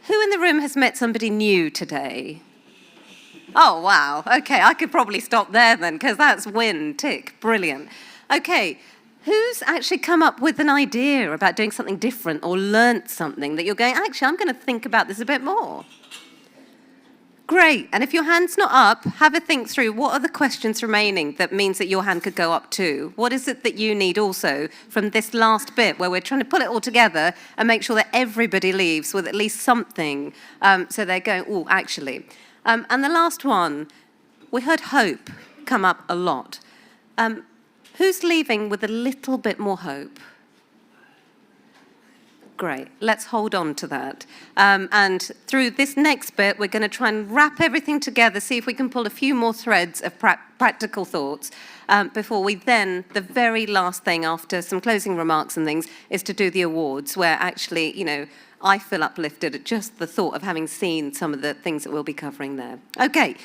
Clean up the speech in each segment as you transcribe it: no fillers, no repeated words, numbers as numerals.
Who in the room has met somebody new today? Oh, wow. Okay, I could probably stop there then, because that's win, tick, brilliant. Okay, who's actually come up with an idea about doing something different or learnt something that you're going, actually, I'm going to think about this a bit more? Great, and if your hand's not up, have a think through what are the questions remaining that means that your hand could go up too. What is it that you need also from this last bit where we're trying to pull it all together and make sure that everybody leaves with at least something so they're going, oh, actually. And the last one, we heard hope come up a lot. Who's leaving with a little bit more hope? Great, let's hold on to that. And through this next bit, we're going to try and wrap everything together, see if we can pull a few more threads of practical thoughts before we then, the very last thing after some closing remarks and things, is to do the awards, where actually, you know, I feel uplifted at just the thought of having seen some of the things that we'll be covering there. Okay,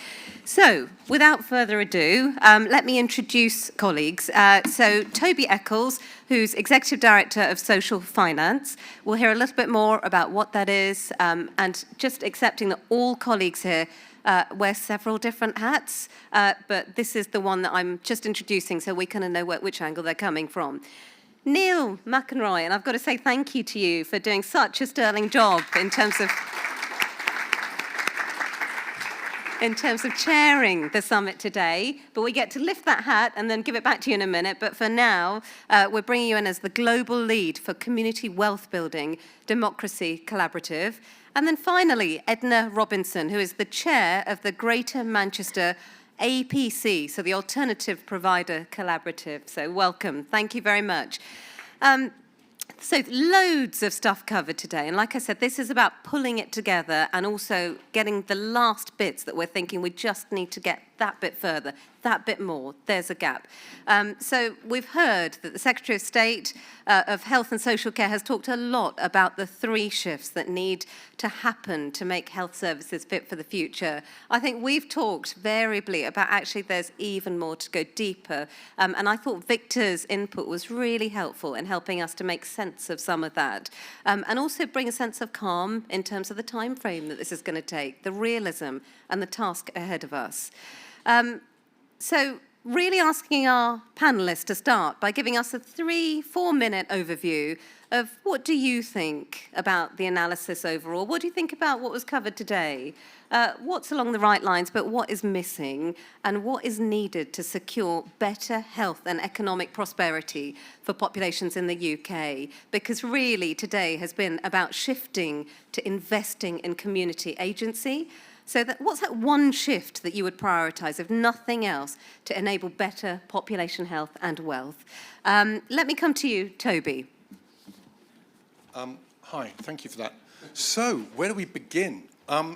so without further ado, let me introduce colleagues. So Toby Eccles, who's Executive Director of Social Finance. We'll hear a little bit more about what that is, and just accepting that all colleagues here wear several different hats, but this is the one that I'm just introducing so we kind of know which angle they're coming from. Neil McEnroy, and I've got to say thank you to you for doing such a sterling job in terms of chairing the summit today, but we get to lift that hat and then give it back to you in a minute. But for now, we're bringing you in as the global lead for Community Wealth Building Democracy Collaborative. And then finally, Edna Robinson, who is the chair of the Greater Manchester APC, so the Alternative Provider Collaborative. So welcome. Thank you very much. So loads of stuff covered today. And like I said, this is about pulling it together and also getting the last bits that we're thinking we just need to get that bit further, that bit more. There's a gap. So we've heard that the Secretary of State of Health and Social Care has talked a lot about the 3 shifts that need to happen to make health services fit for the future. I think we've talked variably about actually there's even more to go deeper. And I thought Victor's input was really helpful in helping us to make sense of some of that. And also bring a sense of calm in terms of the time frame that this is going to take, the realism and the task ahead of us. So really asking our panelists to start by giving us a 3-4 minute overview of what do you think about the analysis overall? What do you think about what was covered today? What's along the right lines, but what is missing? And what is needed to secure better health and economic prosperity for populations in the UK? Because really today has been about shifting to investing in community agency. So what's that one shift that you would prioritise, if nothing else, to enable better population health and wealth? Let me come to you, Toby. Hi, thank you for that. So where do we begin?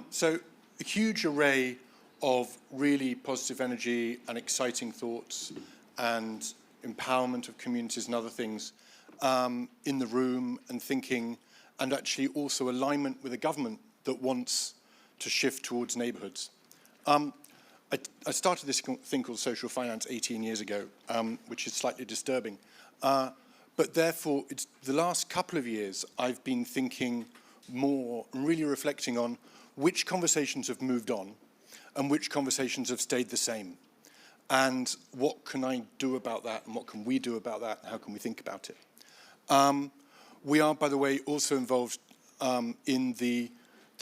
So a huge array of really positive energy and exciting thoughts and empowerment of communities and other things in the room and thinking, and actually also alignment with a government that wants to shift towards neighbourhoods. I started this thing called social finance 18 years ago, which is slightly disturbing. But therefore, it's the last couple of years I've been thinking more and really reflecting on which conversations have moved on and which conversations have stayed the same. And what can I do about that, and what can we do about that, and how can we think about it? We are, by the way, also involved in the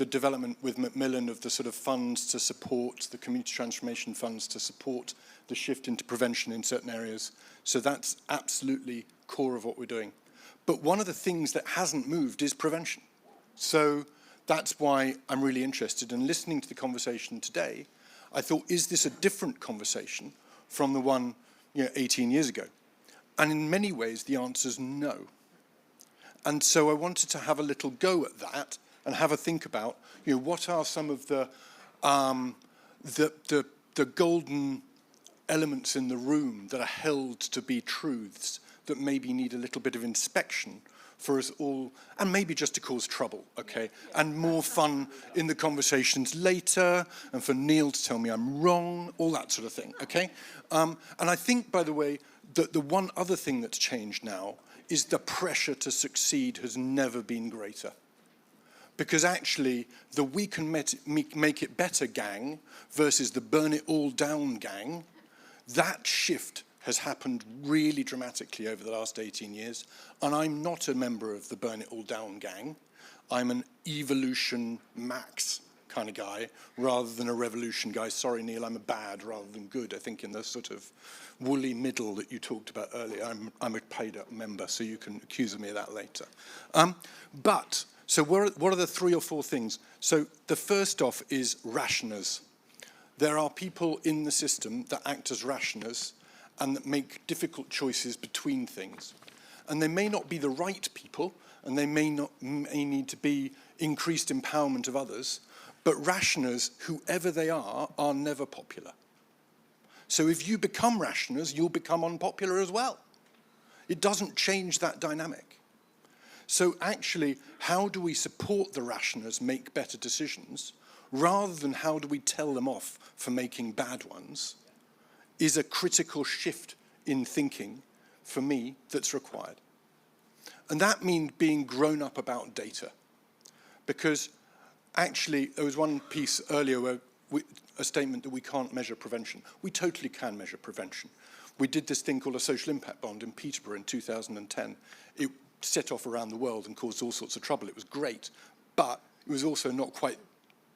development with Macmillan of the sort of funds to support, the community transformation funds to support the shift into prevention in certain areas. So that's absolutely core of what we're doing. But one of the things that hasn't moved is prevention. So that's why I'm really interested in listening to the conversation today. I thought, is this a different conversation from the one 18 years ago? And in many ways, the answer is no. And so I wanted to have a little go at that and have a think about, what are some of the golden elements in the room that are held to be truths that maybe need a little bit of inspection for us all, and maybe just to cause trouble, okay? And more fun in the conversations later, and for Neil to tell me I'm wrong, all that sort of thing, okay? And I think, by the way, that the one other thing that's changed now is the pressure to succeed has never been greater. Because actually, the we can make it better gang versus the burn it all down gang, that shift has happened really dramatically over the last 18 years. And I'm not a member of the burn it all down gang. I'm an evolution max kind of guy rather than a revolution guy. Sorry, Neil, I'm a bad rather than good. I think in the sort of woolly middle that you talked about earlier, I'm a paid up member, so you can accuse me of that later. So what are the 3 or 4 things? So the first off is rationers. There are people in the system that act as rationers and that make difficult choices between things. And they may not be the right people, and they may need to be increased empowerment of others, but rationers, whoever they are never popular. So if you become rationers, you'll become unpopular as well. It doesn't change that dynamic. So actually, how do we support the rationers make better decisions, rather than how do we tell them off for making bad ones, is a critical shift in thinking, for me, that's required. And that means being grown up about data. Because actually, there was one piece earlier where a statement that we can't measure prevention. We totally can measure prevention. We did this thing called a social impact bond in Peterborough in 2010. It set off around the world and caused all sorts of trouble. It was great, but it was also not quite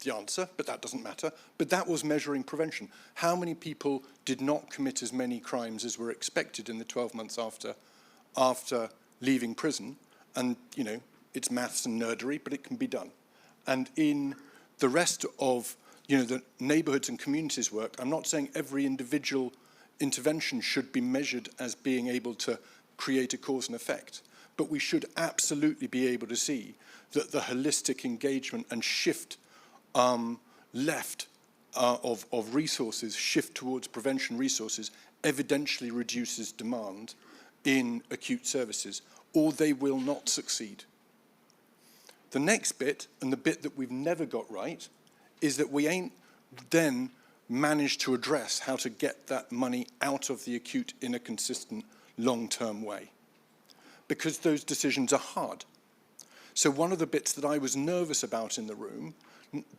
the answer, but that doesn't matter. But that was measuring prevention. How many people did not commit as many crimes as were expected in the 12 months after leaving prison? And, you know, it's maths and nerdery, but it can be done. And in the rest of, you know, the neighbourhoods and communities work, I'm not saying every individual intervention should be measured as being able to create a cause and effect, but we should absolutely be able to see that the holistic engagement and shift left of resources, shift towards prevention resources, evidentially reduces demand in acute services, or they will not succeed. The next bit, and the bit that we've never got right, is that we ain't then managed to address how to get that money out of the acute in a consistent, long-term way. Because those decisions are hard. So one of the bits that I was nervous about in the room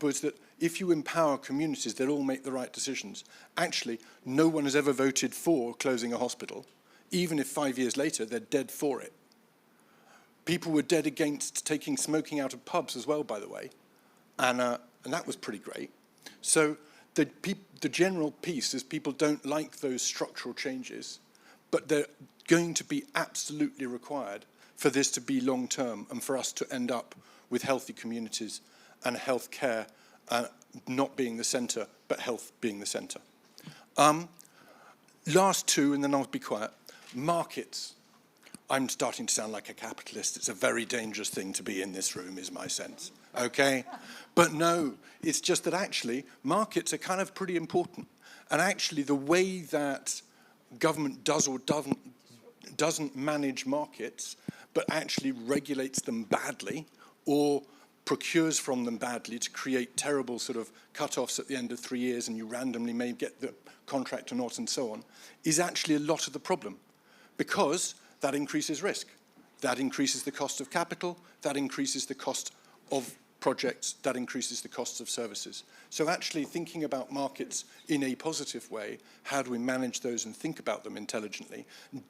was that if you empower communities, they'll all make the right decisions. Actually, no one has ever voted for closing a hospital, even if 5 years later they're dead for it. People were dead against taking smoking out of pubs as well, by the way, and that was pretty great. So the general piece is people don't like those structural changes, but they're going to be absolutely required for this to be long-term and for us to end up with healthy communities and healthcare not being the centre, but health being the centre. Last 2, and then I'll be quiet. Markets. I'm starting to sound like a capitalist. It's a very dangerous thing to be in this room, is my sense, okay? But no, it's just that actually markets are kind of pretty important. And actually the way that government does or doesn't manage markets, but actually regulates them badly or procures from them badly to create terrible sort of cut-offs at the end of 3 years and you randomly may get the contract or not and so on, is actually a lot of the problem. Because that increases risk. That increases the cost of capital. That increases the cost of projects. That increases the costs of services. So actually thinking about markets in a positive way, how do we manage those and think about them intelligently?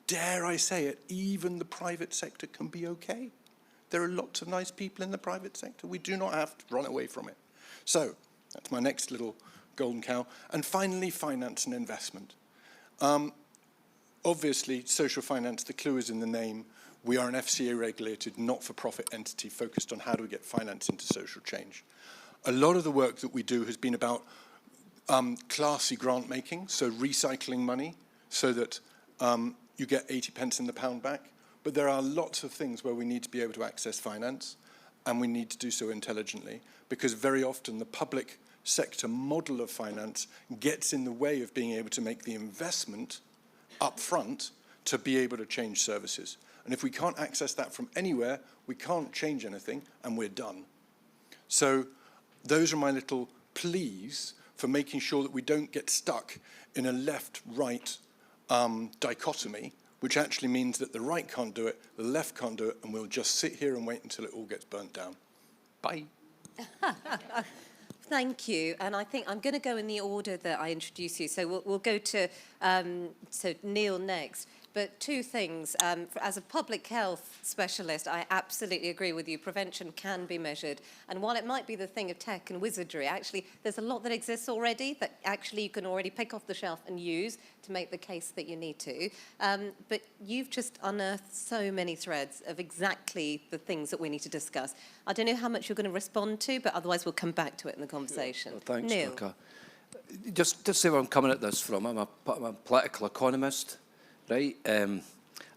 Dare I say it, even the private sector can be okay. There are lots of nice people in the private sector. We do not have to run away from it. So that's my next little golden cow. And finally, finance and investment. Obviously, social finance, the clue is in the name. We are an FCA-regulated, not-for-profit entity focused on how do we get finance into social change. A lot of the work that we do has been about classy grant making, so recycling money so that you get 80 pence in the pound back. But there are lots of things where we need to be able to access finance, and we need to do so intelligently, because very often the public sector model of finance gets in the way of being able to make the investment up front to be able to change services. And if we can't access that from anywhere, we can't change anything, and we're done. So those are my little pleas for making sure that we don't get stuck in a left-right dichotomy, which actually means that the right can't do it, the left can't do it, and we'll just sit here and wait until it all gets burnt down. Bye. Thank you. And I think I'm going to go in the order that I introduced you. So we'll go to Neil next. But two things. As a public health specialist, I absolutely agree with you. Prevention can be measured. And while it might be the thing of tech and wizardry, actually, there's a lot that exists already that actually you can already pick off the shelf and use to make the case that you need to. But you've just unearthed so many threads of exactly the things that we need to discuss. I don't know how much you're going to respond to, but otherwise we'll come back to it in the conversation. Well, thanks, Neil. Durka. Just to say where I'm coming at this from, I'm a political economist, right?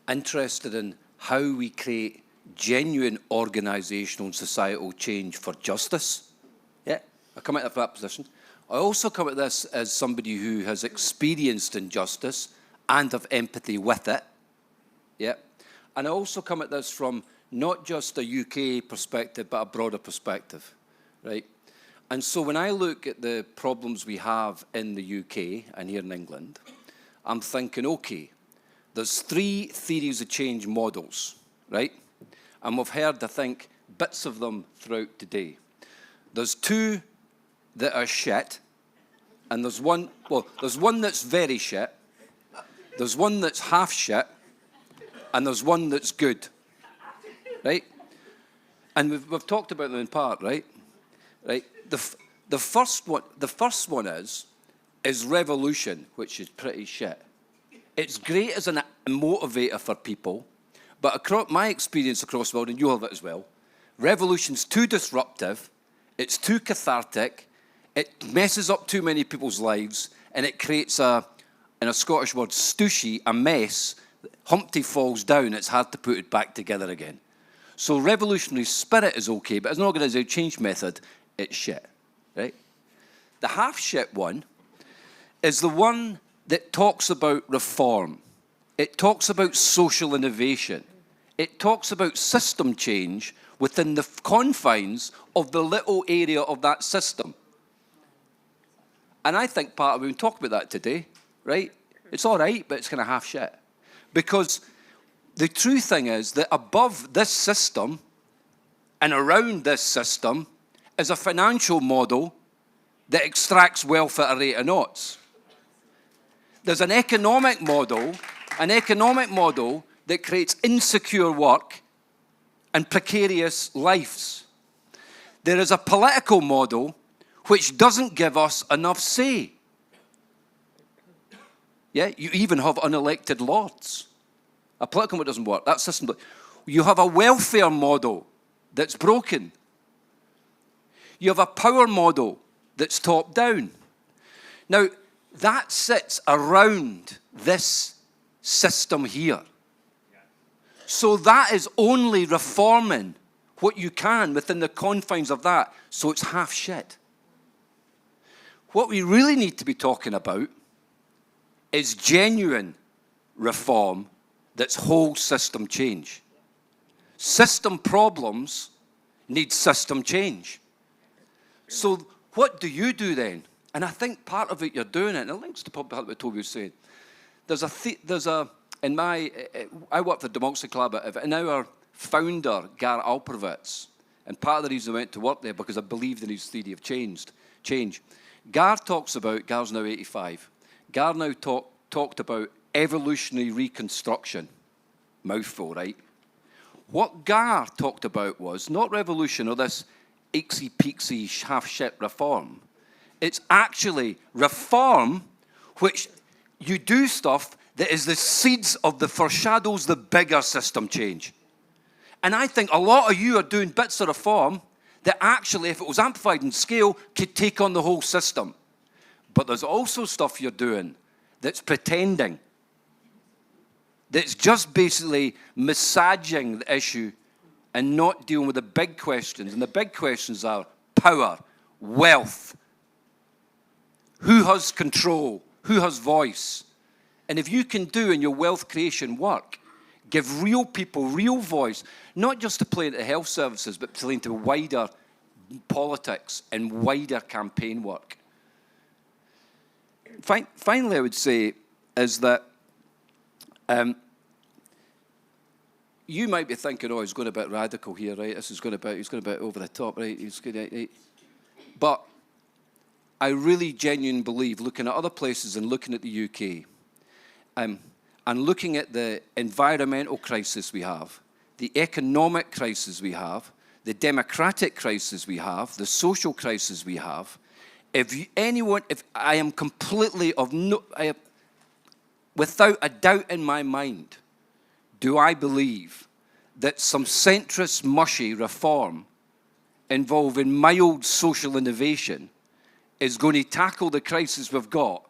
Interested in how we create genuine organisational and societal change for justice. Yeah, I come at it from that position. I also come at this as somebody who has experienced injustice and have empathy with it. Yeah, and I also come at this from not just a UK perspective, but a broader perspective, right? And so when I look at the problems we have in the UK and here in England, I'm thinking, okay, there's 3 theories of change models, right? And we've heard, I think, bits of them throughout today. There's 2 that are shit, and there's one that's very shit, there's one that's half shit, and there's one that's good, right? And we've talked about them in part, right? Right. The first one is revolution, which is pretty shit. It's great as a motivator for people, but across my experience across the world, and you have it as well, revolution's too disruptive, it's too cathartic, it messes up too many people's lives, and it creates in a Scottish word, stooshy, a mess. Humpty falls down, it's hard to put it back together again. So revolutionary spirit is okay, but as an organisational change method, it's shit, right? The half shit one is the one that talks about reform. It talks about social innovation. It talks about system change within the confines of the little area of that system. And I think part of it, we talk about that today, right? It's all right, but it's kind of half shit. Because the true thing is that above this system and around this system is a financial model that extracts wealth at a rate of knots. There's an economic model that creates insecure work and precarious lives. There is a political model which doesn't give us enough say. Yeah, you even have unelected lords. A political model doesn't work. That system. You have a welfare model that's broken. You have a power model that's top down. Now, that sits around this system here. So that is only reforming what you can within the confines of that. So it's half shit. What we really need to be talking about is genuine reform that's whole system change. System problems need system change. So what do you do then? And I think part of it you're doing it, and it links to what Toby was saying. I work for the Democracy Collaborative, and our founder, Gar Alperovitz, and part of the reason I went to work there because I believed in his theory of change. Gar's now 85, Gar now talked about evolutionary reconstruction. Mouthful, right? What Gar talked about was not revolution or this ixy-pixy half-shit reform. It's actually reform which you do stuff that is the seeds of the foreshadows the bigger system change. And I think a lot of you are doing bits of reform that actually, if it was amplified in scale, could take on the whole system. But there's also stuff you're doing that's pretending, that's just basically massaging the issue and not dealing with the big questions. And the big questions are power, wealth, who has control, who has voice. And if you can do in your wealth creation work, give real people real voice, not just to play into health services, but to play into wider politics and wider campaign work. Finally, I would say is that you might be thinking, oh, he's going a bit radical here, right? He's going a bit over the top, right? Right? But I really genuinely believe, looking at other places and looking at the UK, and looking at the environmental crisis we have, the economic crisis we have, the democratic crisis we have, the social crisis we have, if I am completely without a doubt in my mind, do I believe that some centrist, mushy reform involving mild social innovation is going to tackle the crisis we've got,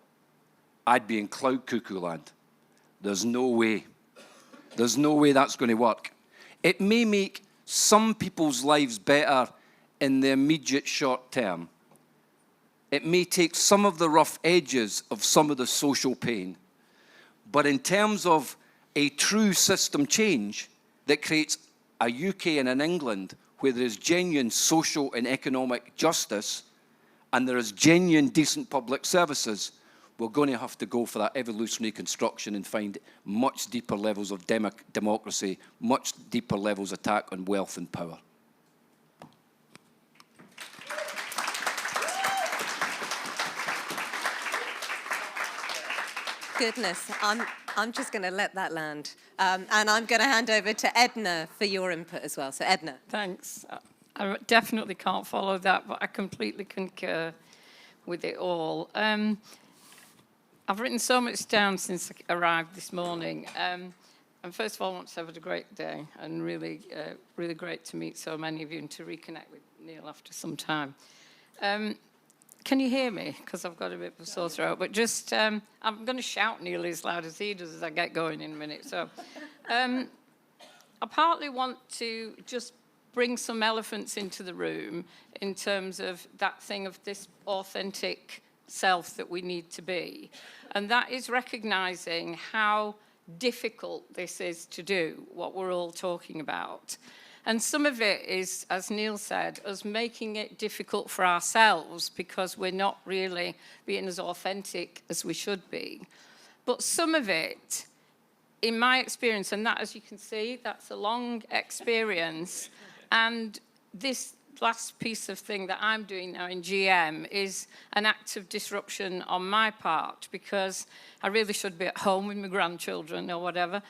I'd be in cloud cuckoo land. There's no way. There's no way that's going to work. It may make some people's lives better in the immediate short term. It may take some of the rough edges of some of the social pain. But in terms of a true system change that creates a UK and an England where there is genuine social and economic justice and there is genuine decent public services, we're going to have to go for that evolutionary construction and find much deeper levels of democracy, much deeper levels of attack on wealth and power. Goodness, I'm just going to let that land. And I'm going to hand over to Edna for your input as well. So Edna. Thanks. I definitely can't follow that, but I completely concur with it all. I've written so much down since I arrived this morning. And first of all, I want to have a great day and really, really great to meet so many of you and to reconnect with Neil after some time. Can you hear me? Because I've got a bit of a sore throat. But just, I'm going to shout nearly as loud as he does as I get going in a minute. So I partly want to just bring some elephants into the room in terms of that thing of this authentic self that we need to be. And that is recognizing how difficult this is to do, what we're all talking about. And some of it is, as Neil said, us making it difficult for ourselves because we're not really being as authentic as we should be. But some of it, in my experience, and that, as you can see, that's a long experience. And this last piece of thing that I'm doing now in GM is an act of disruption on my part because I really should be at home with my grandchildren or whatever.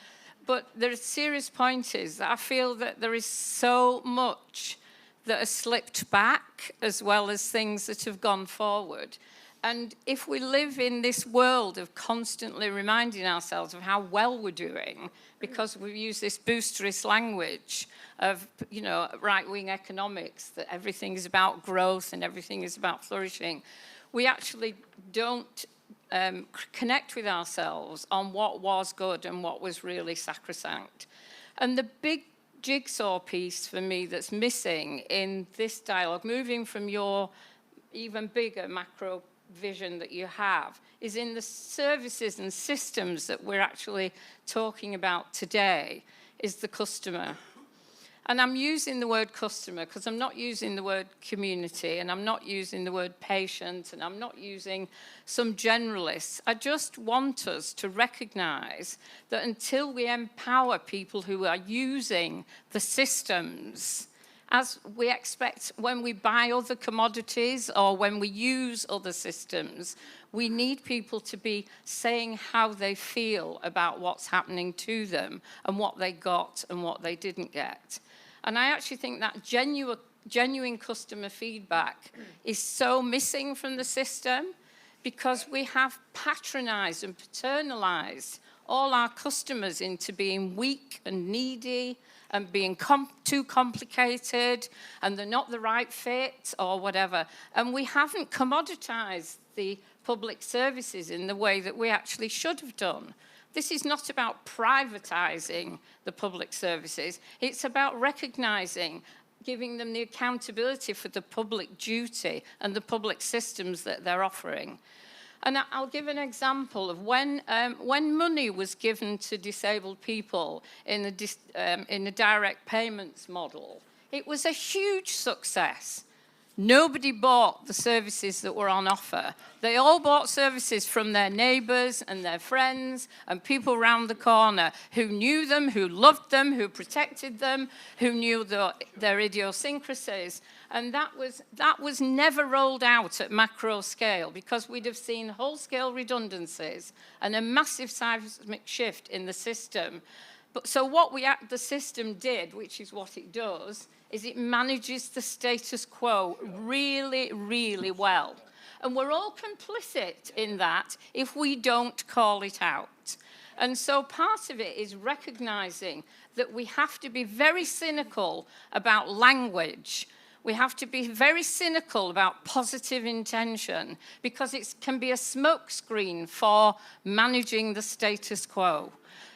But the serious point is that I feel that there is so much that has slipped back as well as things that have gone forward. And if we live in this world of constantly reminding ourselves of how well we're doing, because we use this boosterist language of, you know, right-wing economics, that everything is about growth and everything is about flourishing, we actually don't connect with ourselves on what was good and what was really sacrosanct. And the big jigsaw piece for me that's missing in this dialogue, moving from your even bigger macro vision that you have, is in the services and systems that we're actually talking about today, is the customer. And I'm using the word customer because I'm not using the word community and I'm not using the word patient and I'm not using some generalists. I just want us to recognize that until we empower people who are using the systems, as we expect when we buy other commodities or when we use other systems, we need people to be saying how they feel about what's happening to them and what they got and what they didn't get. And I actually think that genuine customer feedback is so missing from the system because we have patronized and paternalized all our customers into being weak and needy and being too complicated and they're not the right fit or whatever. And we haven't commoditized the public services in the way that we actually should have done. This is not about privatizing the public services. It's about recognizing, giving them the accountability for the public duty and the public systems that they're offering. And I'll give an example of when money was given to disabled people in the direct payments model. It was a huge success. nobody bought the services that were on offer. They all bought services from their neighbours and their friends and people round the corner who knew them, who loved them, who protected them, who knew their idiosyncrasies. And that was never rolled out at macro scale, because we'd have seen whole-scale redundancies and a massive seismic shift in the system. But so what the system did, which is what it does, is it manages the status quo really, really well. And we're all complicit in that if we don't call it out. And so part of it is recognising that we have to be very cynical about language. We have to be very cynical about positive intention, because it can be a smokescreen for managing the status quo.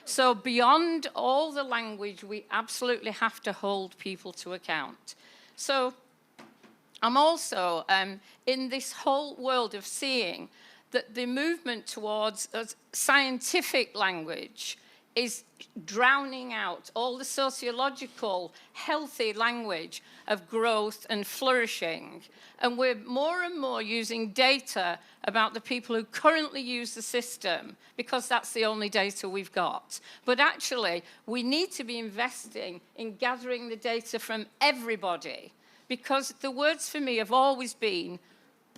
So beyond all the language, we absolutely have to hold people to account. So I'm also in this whole world of seeing that the movement towards scientific language is drowning out all the sociological, healthy language of growth and flourishing. And we're more and more using data about the people who currently use the system, because that's the only data we've got. But actually, we need to be investing in gathering the data from everybody, because the words for me have always been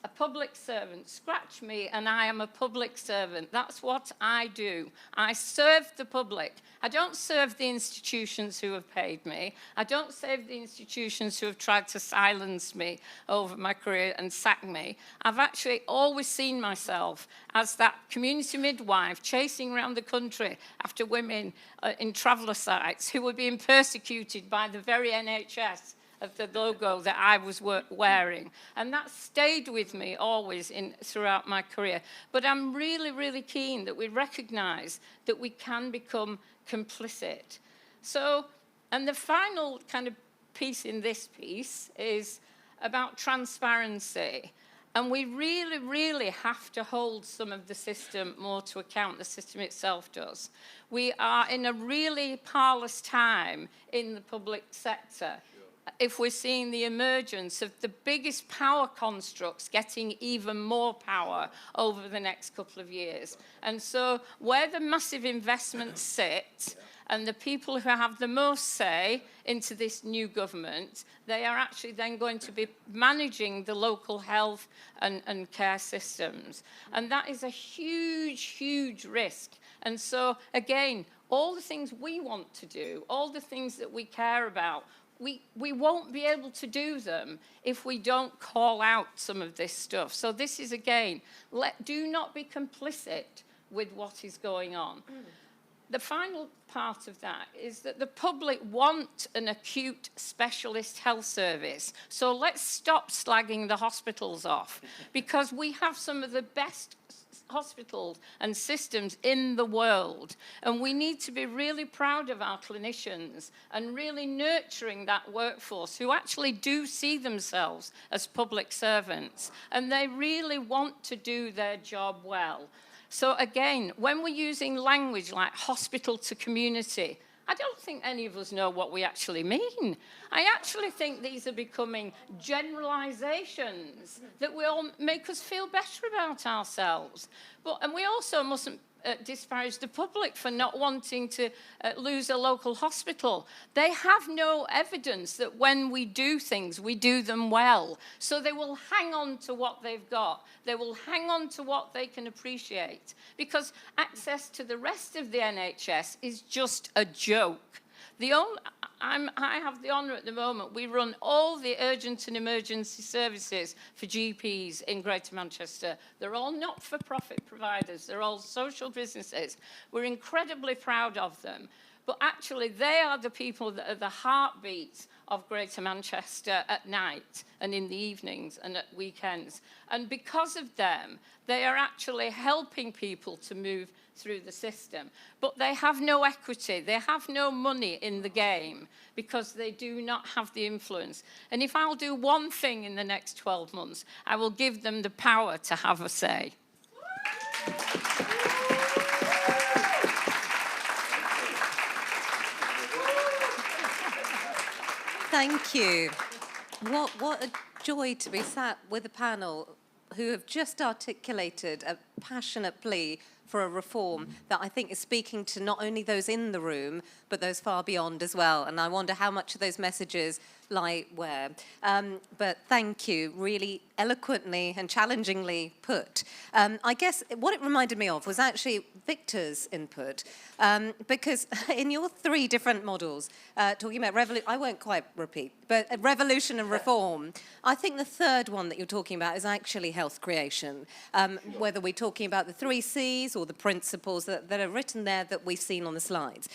a public servant. Scratch me, and I am a public servant. That's what I do. I serve the public. I don't serve the institutions who have paid me. I don't serve the institutions who have tried to silence me over my career and sack me. I've actually always seen myself as that community midwife chasing around the country after women in traveller sites who were being persecuted by the very NHS of the logo that I was wearing. And that stayed with me always throughout my career. But I'm really, really keen that we recognise that we can become complicit. So, and the final kind of piece in this piece is about transparency. And we really, really have to hold some of the system more to account. The system itself does. We are in a really parlous time in the public sector. If we're seeing the emergence of the biggest power constructs getting even more power over the next couple of years. And so where the massive investments sit and the people who have the most say into this new government, they are actually then going to be managing the local health and care systems. And that is a huge, huge risk. And so, again, all the things we want to do, all the things that we care about, we won't be able to do them if we don't call out some of this stuff. So this is, again, do not be complicit with what is going on. The final part of that is that the public want an acute specialist health service. So let's stop slagging the hospitals off, because we have some of the best hospitals and systems in the world, and we need to be really proud of our clinicians and really nurturing that workforce who actually do see themselves as public servants, and they really want to do their job well. So again, when we're using language like hospital to community, I don't think any of us know what we actually mean. I actually think these are becoming generalizations that will make us feel better about ourselves. And we also mustn't disparage the public for not wanting to lose a local hospital. They have no evidence that when we do things, we do them well. So they will hang on to what they've got. They will hang on to what they can appreciate, because access to the rest of the NHS is just a joke. I have the honour at the moment, we run all the urgent and emergency services for GPs in Greater Manchester. They're all not-for-profit providers. They're all social businesses. We're incredibly proud of them. But actually, they are the people that are the heartbeat of Greater Manchester at night and in the evenings and at weekends. And because of them, they are actually helping people to move through the system. But they have no equity. They have no money in the game because they do not have the influence. And if I'll do one thing in the next 12 months, I will give them the power to have a say. Thank you. What a joy to be sat with a panel who have just articulated a passionate plea for a reform that I think is speaking to not only those in the room, but those far beyond as well. And I wonder how much of those messages lie where. But thank you, really eloquently and challengingly put. I guess what it reminded me of was actually Victor's input, because in your 3 different models, talking about I won't quite repeat, but revolution and reform, I think the third one that you're talking about is actually health creation, whether we're talking about the 3 C's or the principles that are written there that we've seen on the slides.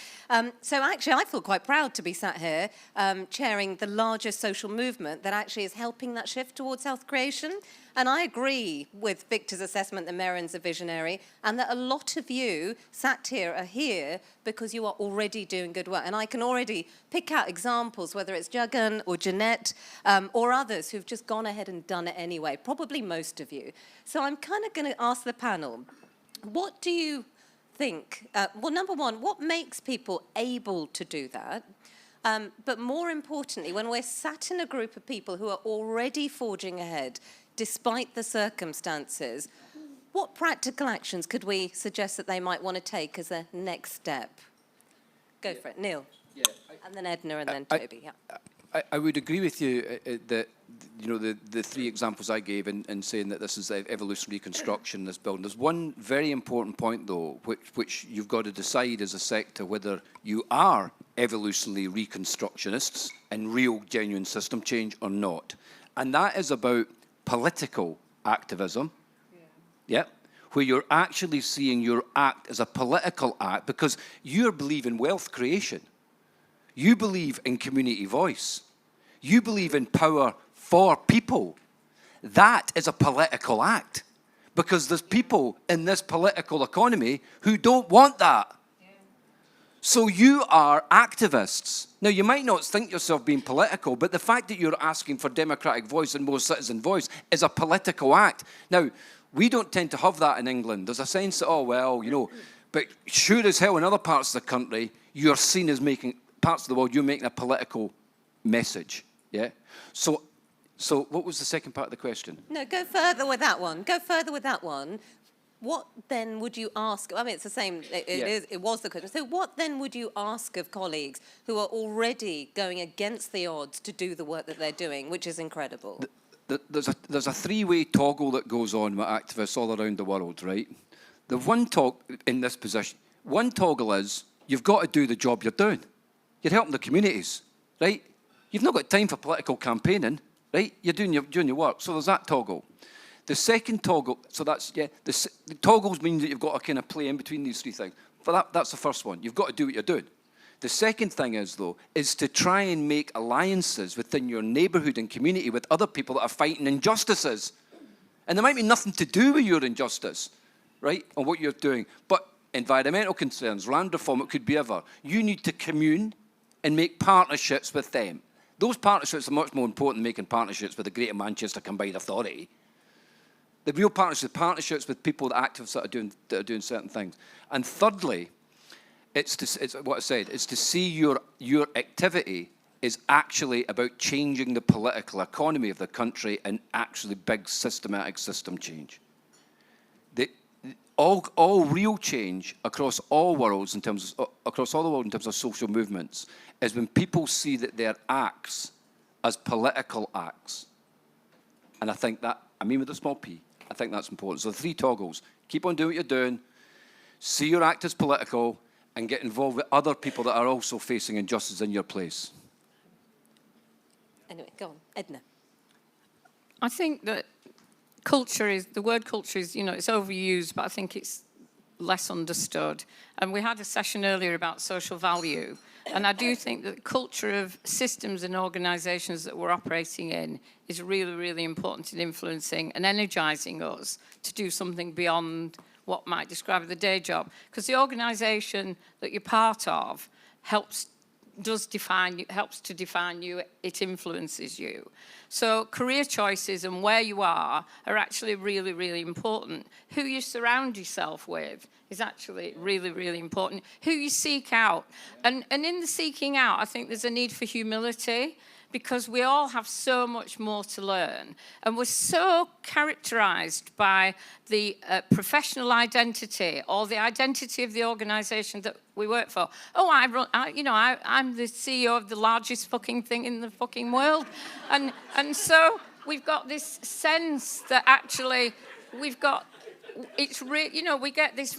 So actually, I feel quite proud to be sat here chairing the largest social movement that actually is helping that shift towards health creation. And I agree with Victor's assessment that Merrin's a visionary, and that a lot of you sat here are here because you are already doing good work. And I can already pick out examples, whether it's Jagan or Jeanette or others who've just gone ahead and done it anyway, probably most of you. So I'm kind of going to ask the panel, what do you think? Well, number one, what makes people able to do that? But more importantly, when we're sat in a group of people who are already forging ahead, despite the circumstances, what practical actions could we suggest that they might want to take as a next step? Go for it, Neil. Yeah, and then Edna, and then Toby. Yeah. I would agree with you that the 3 examples I gave in saying that this is evolutionary construction, this building. There's one very important point, though, which you've got to decide as a sector whether you are evolutionary reconstructionists and real, genuine system change or not. And that is about political activism, where you're actually seeing your act as a political act because you believe in wealth creation. You believe in community voice. You believe in power for people. That is a political act because there's people in this political economy who don't want that. So you are activists. Now, you might not think yourself being political, but the fact that you're asking for democratic voice and more citizen voice is a political act. Now, we don't tend to have that in England. There's a sense that, oh, well, but sure as hell in other parts of the country, you're seen as making, parts of the world, you're making a political message, yeah? So what was the second part of the question? No, go further with that one. Go further with that one. What then would you ask? I mean, it's the same. It was the question. So what then would you ask of colleagues who are already going against the odds to do the work that they're doing, which is incredible? There's a 3-way toggle that goes on with activists all around the world, right? The one in this position, one toggle is you've got to do the job you're doing. You're helping the communities, right? You've not got time for political campaigning, right? You're doing your work. So there's that toggle. The second toggle, so that's, the toggles mean that you've got to kind of play in between these 3 things. But that's the first one. You've got to do what you're doing. The second thing is, though, is to try and make alliances within your neighbourhood and community with other people that are fighting injustices. And there might be nothing to do with your injustice, right, or what you're doing. But environmental concerns, land reform, it could be ever. You need to commune and make partnerships with them. Those partnerships are much more important than making partnerships with the Greater Manchester Combined Authority. The real partnerships with people, the activists that are doing certain things. And thirdly, it's what I said, it's to see your activity is actually about changing the political economy of the country and actually big systematic system change. All real change across all worlds across all the world in terms of social movements is when people see that their acts as political acts. And I think that, I mean with a small p, I think that's important. So the 3 toggles, keep on doing what you're doing, see your act as political, and get involved with other people that are also facing injustice in your place. Anyway, go on. Edna. I think that the word culture is, it's overused, but I think it's less understood. And we had a session earlier about social value. And I do think that the culture of systems and organisations that we're operating in is really, really important in influencing and energising us to do something beyond what might describe the day job. Because the organisation that you're part of helps to define you, it influences you. So career choices and where you are actually really, really important. Who you surround yourself with is actually really, really important. Who you seek out. And in the seeking out, I think there's a need for humility, because we all have so much more to learn. And we're so characterized by the professional identity or the identity of the organization that we work for. Oh, I'm the CEO of the largest fucking thing in the fucking world. And so we've got this sense that actually we've got, it's we get this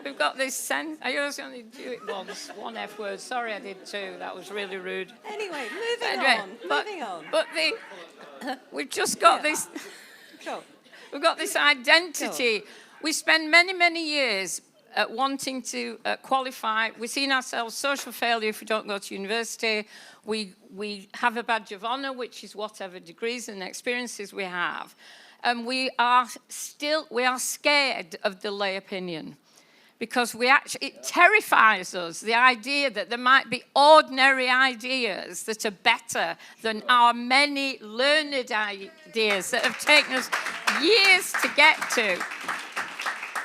we've got this sense. I always only do it once, one F word. Sorry, I did two. That was really rude. Anyway, moving on. But we've just got this. Cool. We've got this identity. Cool. We spend many, many years wanting to qualify. We've seen ourselves social failure if we don't go to university. We have a badge of honour, which is whatever degrees and experiences we have. And we are scared of the lay opinion, because it terrifies us, the idea that there might be ordinary ideas that are better than our many learned ideas that have taken us years to get to.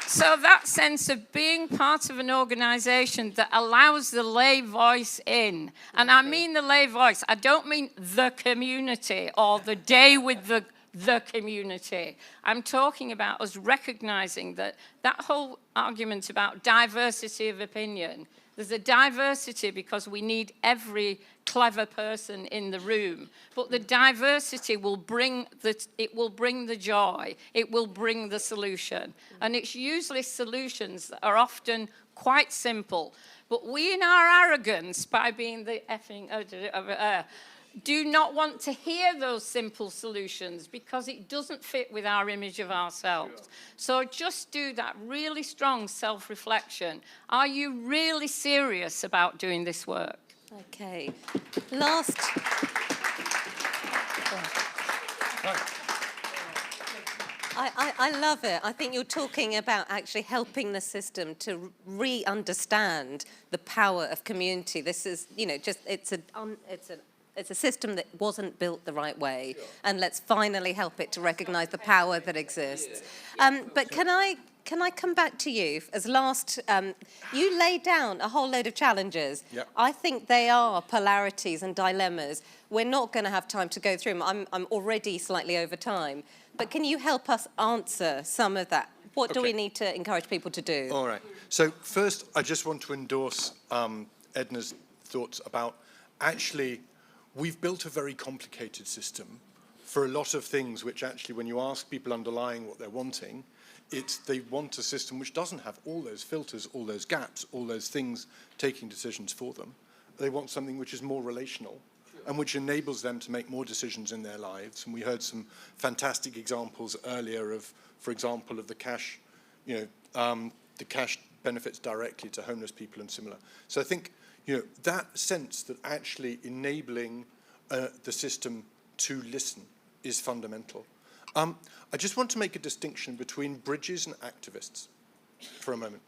So that sense of being part of an organisation that allows the lay voice in, and I mean the lay voice, I don't mean the community or the day with the community. I'm talking about us recognising that whole argument about diversity of opinion, there's a diversity because we need every clever person in the room, but the diversity will bring the joy, it will bring the solution. And it's usually solutions that are often quite simple, but we in our arrogance, by being the effing do not want to hear those simple solutions because it doesn't fit with our image of ourselves. So just do that really strong self-reflection. Are you really serious about doing this work? Okay. Last. I love it. I think you're talking about actually helping the system to re-understand the power of community. This is, it's a system that wasn't built the right way, and let's finally help it to recognise the power that exists. But can I come back to you as last? You laid down a whole load of challenges. Yep. I think they are polarities and dilemmas. We're not going to have time to go through them. I'm already slightly over time. But can you help us answer some of that? What do we need to encourage people to do? All right. So first, I just want to endorse Edna's thoughts about actually, we've built a very complicated system for a lot of things which actually, when you ask people underlying what they're wanting, they want a system which doesn't have all those filters, all those gaps, all those things taking decisions for them. They want something which is more relational and which enables them to make more decisions in their lives. And we heard some fantastic examples earlier of, for example, of the cash, the cash benefits directly to homeless people and similar. So I think, that sense that actually enabling the system to listen is fundamental. I just want to make a distinction between bridges and activists for a moment.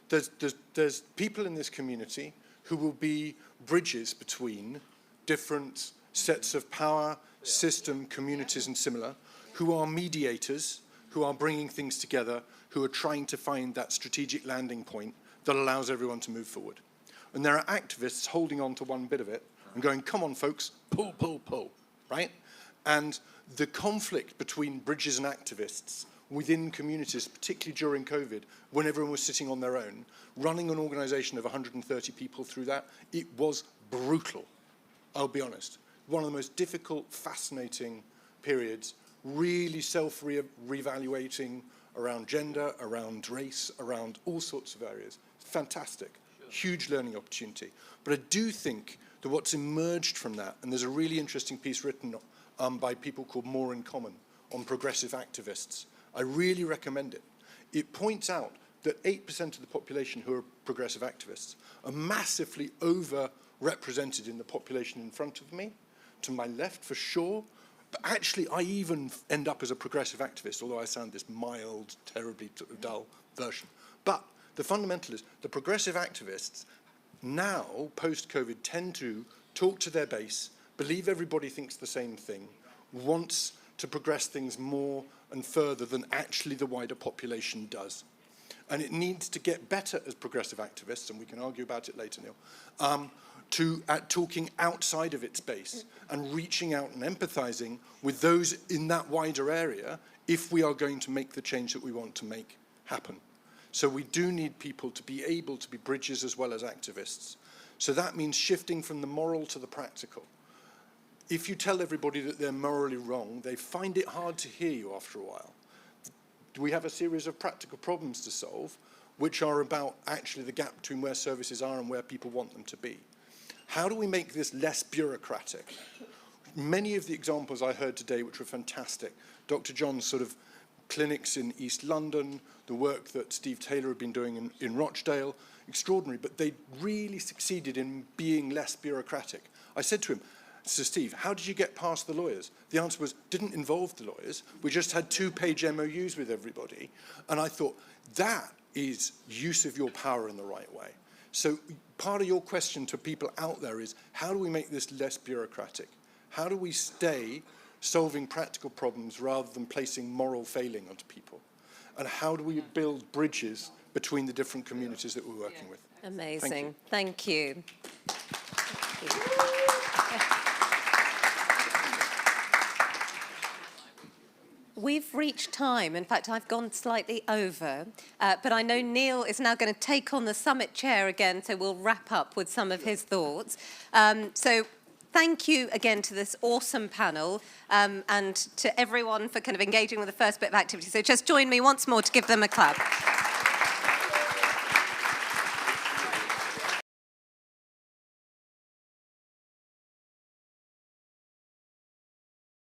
There's people in this community who will be bridges between different sets of power, system, communities and similar, who are mediators, who are bringing things together, who are trying to find that strategic landing point that allows everyone to move forward. And there are activists holding on to one bit of it and going, come on, folks, pull, pull, pull, right? And the conflict between bridges and activists within communities, particularly during COVID, when everyone was sitting on their own, running an organization of 130 people through that, it was brutal, I'll be honest. One of the most difficult, fascinating periods, really self-reevaluating around gender, around race, around all sorts of areas. Fantastic. Huge learning opportunity. But I do think that what's emerged from that, and there's a really interesting piece written by people called More in Common on progressive activists. I really recommend it. It points out that 8% of the population who are progressive activists are massively overrepresented in the population in front of me, to my left for sure, but actually I even end up as a progressive activist, although I sound this mild, terribly dull version. But the fundamental is the progressive activists now, post-COVID, tend to talk to their base, believe everybody thinks the same thing, wants to progress things more and further than actually the wider population does. And it needs to get better as progressive activists, and we can argue about it later, Neil, at talking outside of its base and reaching out and empathizing with those in that wider area if we are going to make the change that we want to make happen. So we do need people to be able to be bridges as well as activists. So that means shifting from the moral to the practical. If you tell everybody that they're morally wrong, they find it hard to hear you after a while. We have a series of practical problems to solve, which are about actually the gap between where services are and where people want them to be. How do we make this less bureaucratic? Many of the examples I heard today, which were fantastic, Dr. John's sort of clinics in East London, the work that Steve Taylor had been doing in Rochdale, extraordinary, but they really succeeded in being less bureaucratic. I said to him, "So Steve, how did you get past the lawyers?" The answer was, didn't involve the lawyers. We just had 2-page MOUs with everybody. And I thought, that is use of your power in the right way. So part of your question to people out there is, how do we make this less bureaucratic? How do we stay solving practical problems rather than placing moral failing onto people? And how do we build bridges between the different communities that we're working with? Amazing. Thank you. We've reached time. In fact, I've gone slightly over, but I know Neil is now going to take on the summit chair again, so we'll wrap up with some of his thoughts. So thank you again to this awesome panel and to everyone for kind of engaging with the first bit of activity. So just join me once more to give them a clap.